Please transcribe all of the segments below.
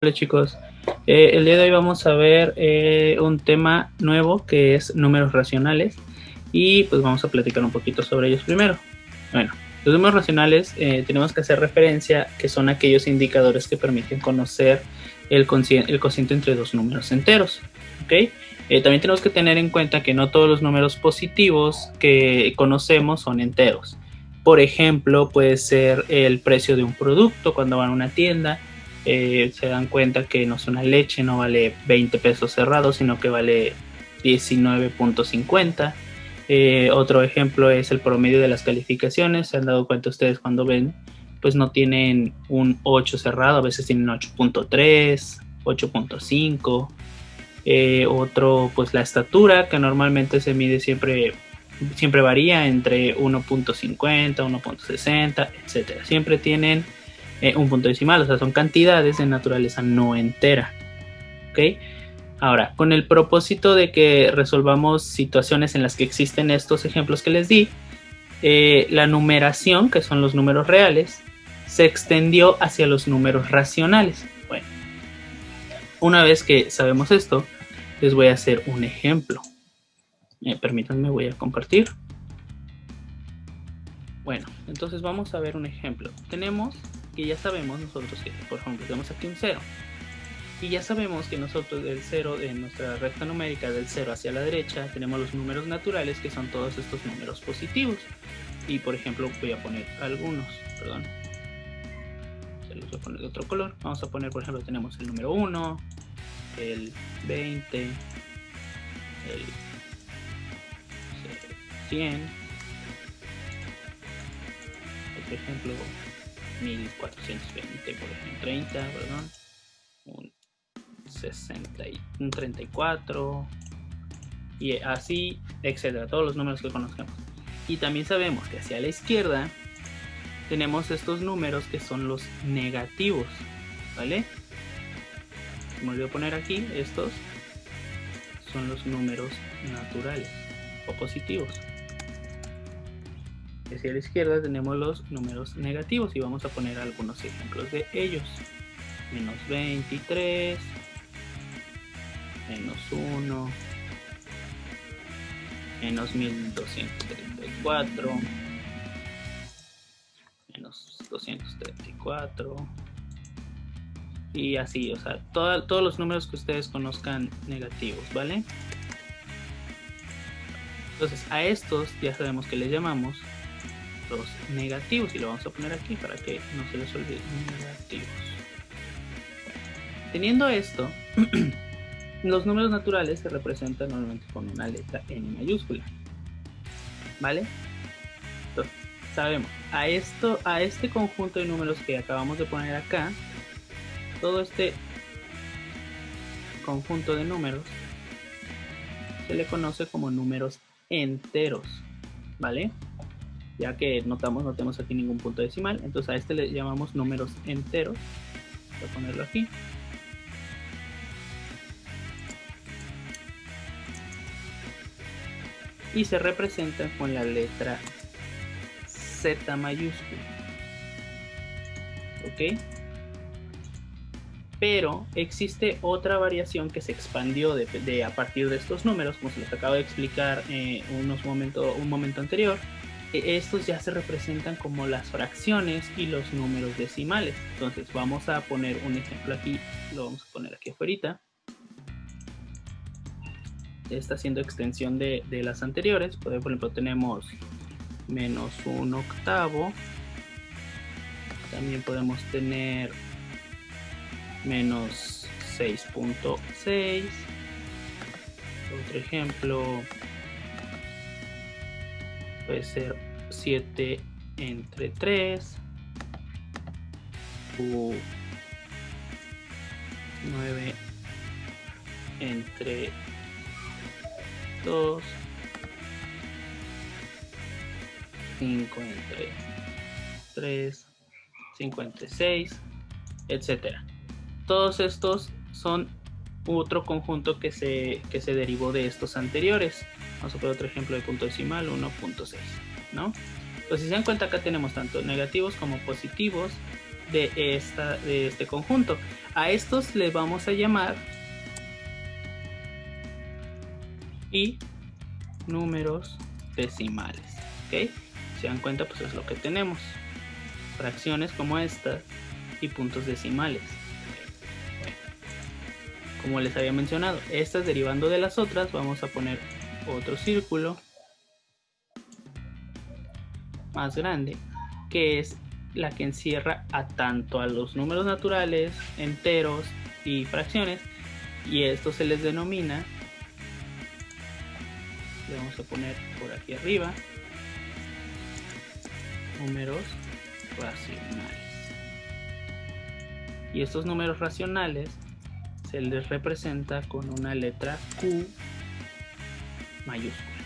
Hola chicos, el día de hoy vamos a ver un tema nuevo que es números racionales y pues vamos a platicar un poquito sobre ellos primero. Bueno, los números racionales tenemos que hacer referencia que son aquellos indicadores que permiten conocer el cociente entre dos números enteros. ¿Okay? También tenemos que tener en cuenta que no todos los números positivos que conocemos son enteros. Por ejemplo, puede ser el precio de un producto cuando van a una tienda. Se dan cuenta que no es una leche, no vale 20 pesos cerrados, sino que vale 19.50. Otro ejemplo es el promedio de las calificaciones. Se han dado cuenta ustedes cuando ven, pues no tienen un 8 cerrado, a veces tienen 8.3, 8.5. Otro, pues la estatura, que normalmente se mide siempre varía entre 1.50, 1.60, etcétera. Siempre tienen un punto decimal, o sea, son cantidades de naturaleza no entera. ¿Ok? Ahora, con el propósito de que resolvamos situaciones en las que existen estos ejemplos que les di, la numeración, que son los números reales, se extendió hacia los números racionales. Bueno, una vez que sabemos esto, les voy a hacer un ejemplo. Permítanme, voy a compartir. Bueno, entonces vamos a ver un ejemplo. Tenemos que ya sabemos nosotros que, por ejemplo, tenemos aquí un 0. Y ya sabemos que nosotros del 0, en nuestra recta numérica del 0 hacia la derecha, tenemos los números naturales, que son todos estos números positivos. Y por ejemplo, voy a poner algunos, perdón. Se los voy a poner de otro color. Vamos a poner, por ejemplo, tenemos el número 1, el 20, el 100, por ejemplo, 1420, por ejemplo, 30, perdón, un 60, un 34 y así, etcétera, todos los números que conocemos. Y también sabemos que hacia la izquierda tenemos estos números que son los negativos, ¿vale? Me olvidé poner aquí, estos son los números naturales o positivos. Hacia la izquierda tenemos los números negativos y vamos a poner algunos ejemplos de ellos. Menos 23, menos 1, menos 1234, menos 234 y así, o sea, todos los números que ustedes conozcan negativos, ¿vale? Entonces a estos ya sabemos que les llamamos los negativos y lo vamos a poner aquí para que no se les olvide. Negativos. Teniendo esto, los números naturales se representan normalmente con una letra N mayúscula, ¿vale? Entonces, sabemos, a este conjunto de números que acabamos de poner acá, todo este conjunto de números se le conoce como números enteros, ¿vale? Ya que no tenemos aquí ningún punto decimal, entonces a este le llamamos números enteros. Voy a ponerlo aquí. Y se representan con la letra Z mayúscula. ¿Ok? Pero existe otra variación que se expandió a partir de estos números, como se les acabo de explicar un momento anterior. Estos ya se representan como las fracciones y los números decimales. Entonces vamos a poner un ejemplo aquí, lo vamos a poner aquí afuera. Está haciendo extensión de las anteriores. Por ejemplo, tenemos menos 1/8. También podemos tener menos 6.6. Otro ejemplo puede ser 7 entre 3 u 9 entre 2, 5 entre 3, 5 entre 6, etcétera. Todos estos son otro conjunto que se derivó de estos anteriores. Vamos a poner otro ejemplo de punto decimal, 1.6, ¿no? Entonces, si se dan cuenta, acá tenemos tanto negativos como positivos de este conjunto. A estos les vamos a llamar y números decimales, ¿ok? Si se dan cuenta, pues es lo que tenemos: fracciones como estas y puntos decimales. Bueno, como les había mencionado, estas derivando de las otras, vamos a poner otro círculo más grande, que es la que encierra a tanto a los números naturales, enteros y fracciones, y esto se les denomina, le vamos a poner por aquí arriba, números racionales. Y estos números racionales se les representa con una letra Q mayúscula,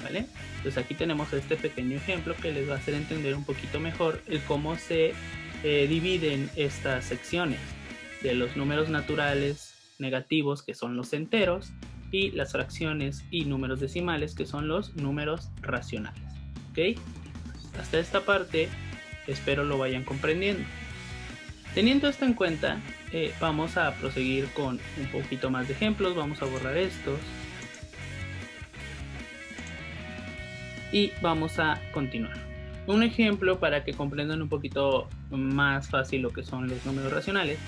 ¿vale? Entonces aquí tenemos este pequeño ejemplo que les va a hacer entender un poquito mejor el cómo se dividen estas secciones de los números naturales negativos, que son los enteros, y las fracciones y números decimales, que son los números racionales, ¿ok? Hasta esta parte espero lo vayan comprendiendo. Teniendo esto en cuenta, vamos a proseguir con un poquito más de ejemplos. Vamos a borrar estos y vamos a continuar. Un ejemplo para que comprendan un poquito más fácil lo que son los números racionales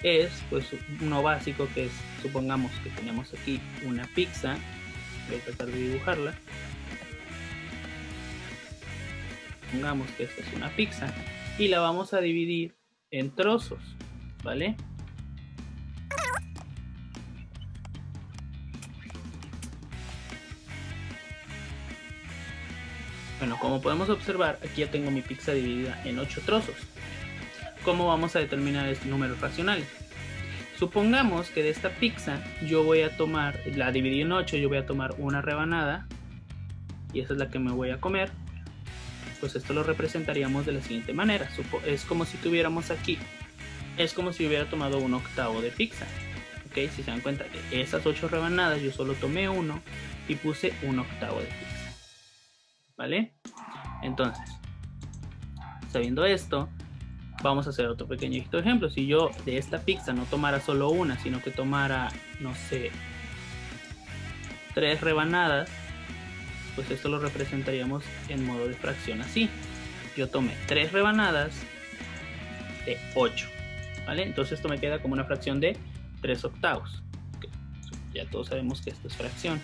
es pues uno básico, que es, supongamos que tenemos aquí una pizza. Voy a tratar de dibujarla. Supongamos que esta es una pizza y la vamos a dividir en trozos, ¿vale? Bueno, como podemos observar, aquí ya tengo mi pizza dividida en 8 trozos. ¿Cómo vamos a determinar estos números racionales? Supongamos que de esta pizza yo voy a tomar, la dividí en 8, yo voy a tomar una rebanada y esa es la que me voy a comer. Pues esto lo representaríamos de la siguiente manera. Es como si tuviéramos aquí, es como si hubiera tomado un octavo de pizza. ¿Ok? Si se dan cuenta que esas 8 rebanadas yo solo tomé uno y puse un octavo de pizza. ¿Vale? Entonces, sabiendo esto, vamos a hacer otro pequeño ejemplo. Si yo de esta pizza no tomara solo una, sino que tomara, no sé, 3 rebanadas, pues esto lo representaríamos en modo de fracción así. Yo tomé 3 rebanadas de 8, ¿vale? Entonces esto me queda como una fracción de 3 octavos. Okay. Ya todos sabemos que esto es fracción.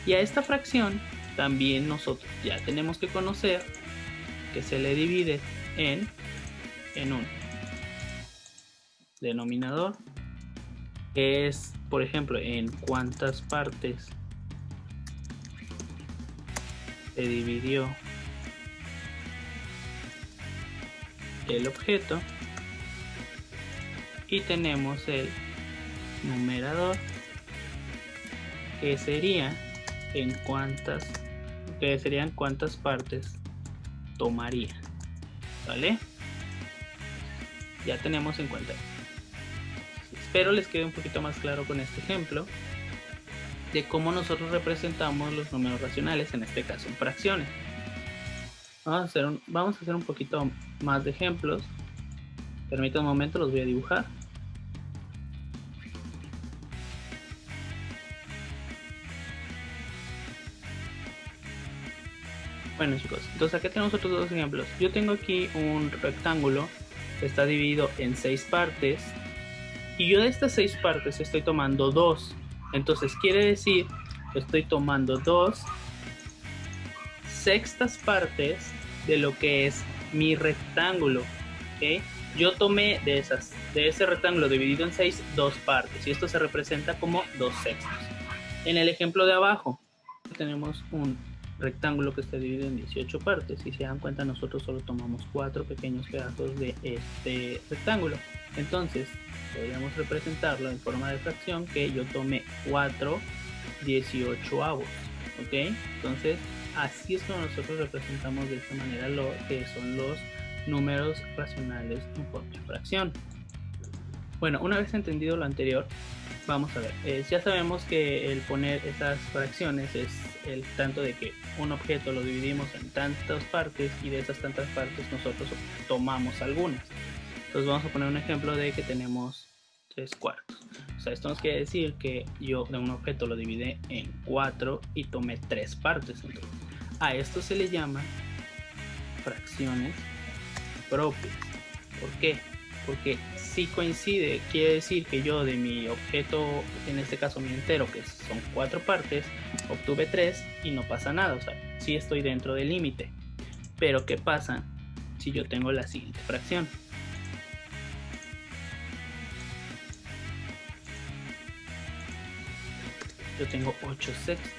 Y a esta fracción también nosotros ya tenemos que conocer que se le divide en un denominador, que es, por ejemplo, en cuántas partes se dividió el objeto, y tenemos el numerador, que sería serían cuántas partes tomaría, ¿vale? Ya tenemos en cuenta eso. Espero les quede un poquito más claro con este ejemplo de cómo nosotros representamos los números racionales, en este caso en fracciones. Vamos a hacer un poquito más de ejemplos. Permítanme un momento, los voy a dibujar. Bueno, chicos, entonces aquí tenemos otros dos ejemplos. Yo tengo aquí un rectángulo que está dividido en 6 partes y yo de estas 6 partes estoy tomando 2. Entonces quiere decir que estoy tomando 2/6 partes de lo que es mi rectángulo, ¿okay? Yo tomé de ese rectángulo dividido en 6, 2 partes, y esto se representa como 2/6. En el ejemplo de abajo tenemos un rectángulo que está dividido en 18 partes. Si se dan cuenta, nosotros solo tomamos 4 pequeños pedazos de este rectángulo. Entonces podríamos representarlo en forma de fracción, que yo tomé 4/18avos, ¿ok? Entonces así es como nosotros representamos de esta manera lo que son los números racionales en forma de fracción. Bueno, una vez entendido lo anterior, vamos a ver. Ya sabemos que el poner esas fracciones es el tanto de que un objeto lo dividimos en tantas partes y de esas tantas partes nosotros tomamos algunas. Entonces vamos a poner un ejemplo de que tenemos 3/4. O sea, esto nos quiere decir que yo de un objeto lo divide en 4 y tomé 3 partes. Entonces, a esto se le llama fracciones propias. ¿Por qué? Porque si coincide, quiere decir que yo de mi objeto, en este caso mi entero, que son 4 partes, obtuve 3 y no pasa nada. O sea, sí estoy dentro del límite. Pero ¿qué pasa si yo tengo la siguiente fracción? Yo tengo 8 sextos.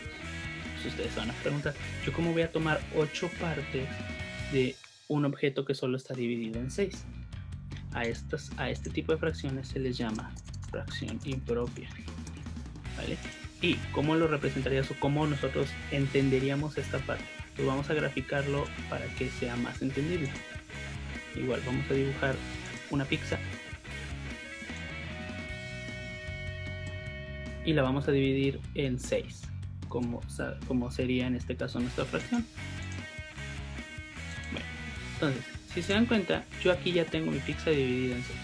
Entonces ustedes van a preguntar, ¿yo cómo voy a tomar 8 partes de un objeto que solo está dividido en 6? A este tipo de fracciones se les llama fracción impropia, ¿vale? ¿Y cómo lo representarías o cómo nosotros entenderíamos esta parte? Pues vamos a graficarlo para que sea más entendible. Igual vamos a dibujar una pizza y la vamos a dividir en 6, como sería en este caso nuestra fracción. Bueno, entonces, si se dan cuenta, yo aquí ya tengo mi pizza dividida en 6.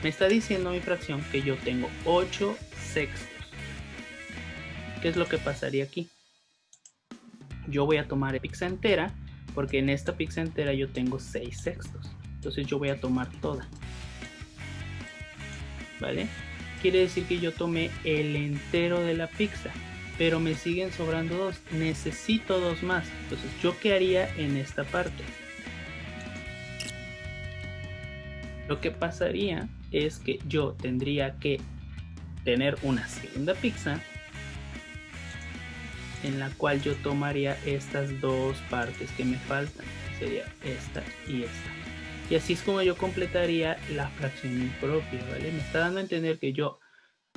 Me está diciendo mi fracción que yo tengo 8 sextos. ¿Qué es lo que pasaría aquí? Yo voy a tomar la pizza entera, porque en esta pizza entera yo tengo 6 sextos. Entonces yo voy a tomar toda. ¿Vale? Quiere decir que yo tomé el entero de la pizza, pero me siguen sobrando 2. Necesito 2 más. Entonces, ¿yo qué haría en esta parte? Lo que pasaría es que yo tendría que tener una segunda pizza en la cual yo tomaría estas 2 partes que me faltan, que sería esta y esta. Y así es como yo completaría la fracción impropia, ¿vale? Me está dando a entender que yo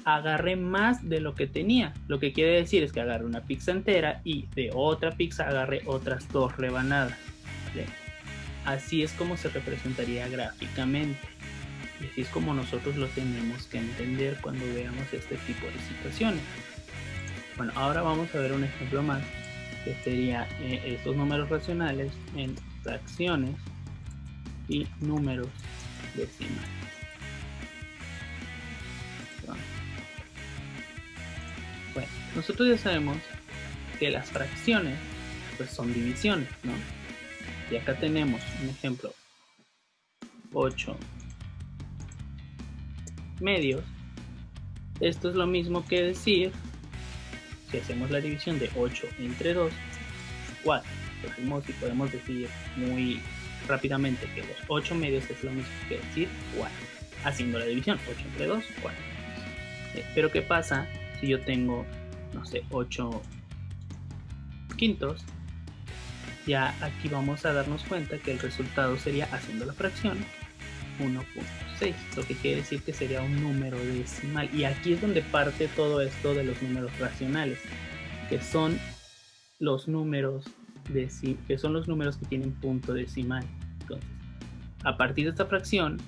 agarré más de lo que tenía. Lo que quiere decir es que agarré una pizza entera y de otra pizza agarré otras 2 rebanadas, ¿vale? Así es como se representaría gráficamente. Y así es como nosotros lo tenemos que entender cuando veamos este tipo de situaciones. Bueno, ahora vamos a ver un ejemplo más, que sería estos números racionales en fracciones y números decimales. Bueno, nosotros ya sabemos que las fracciones pues son divisiones, ¿no? Y acá tenemos un ejemplo, 8 medios. Esto es lo mismo que decir, si hacemos la división de 8 entre 2, 4. Entonces, podemos decir muy rápidamente que los 8 medios es lo mismo que decir 4. Haciendo la división, 8 entre 2, 4. Pero ¿qué pasa si yo tengo, no sé, 8 quintos? Ya aquí vamos a darnos cuenta que el resultado sería, haciendo la fracción, 1.6, lo que quiere decir que sería un número decimal. Y aquí es donde parte todo esto de los números racionales, que son los números que tienen punto decimal. Entonces, a partir de esta fracción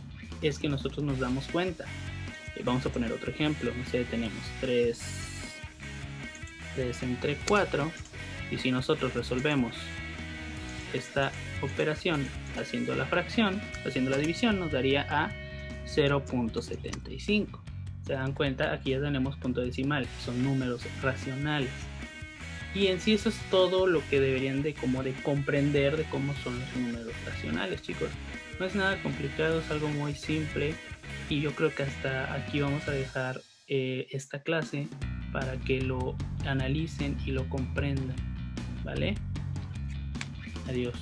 es que nosotros nos damos cuenta. Vamos a poner otro ejemplo. No sé, tenemos 3 entre 4, y si nosotros resolvemos esta operación haciendo la fracción, haciendo la división, nos daría a 0.75. Se dan cuenta, aquí ya tenemos punto decimal, son números racionales. Y en sí eso es todo lo que deberían de comprender de cómo son los números racionales, chicos. No es nada complicado, es algo muy simple, y yo creo que hasta aquí vamos a dejar esta clase para que lo analicen y lo comprendan, ¿vale? Adiós.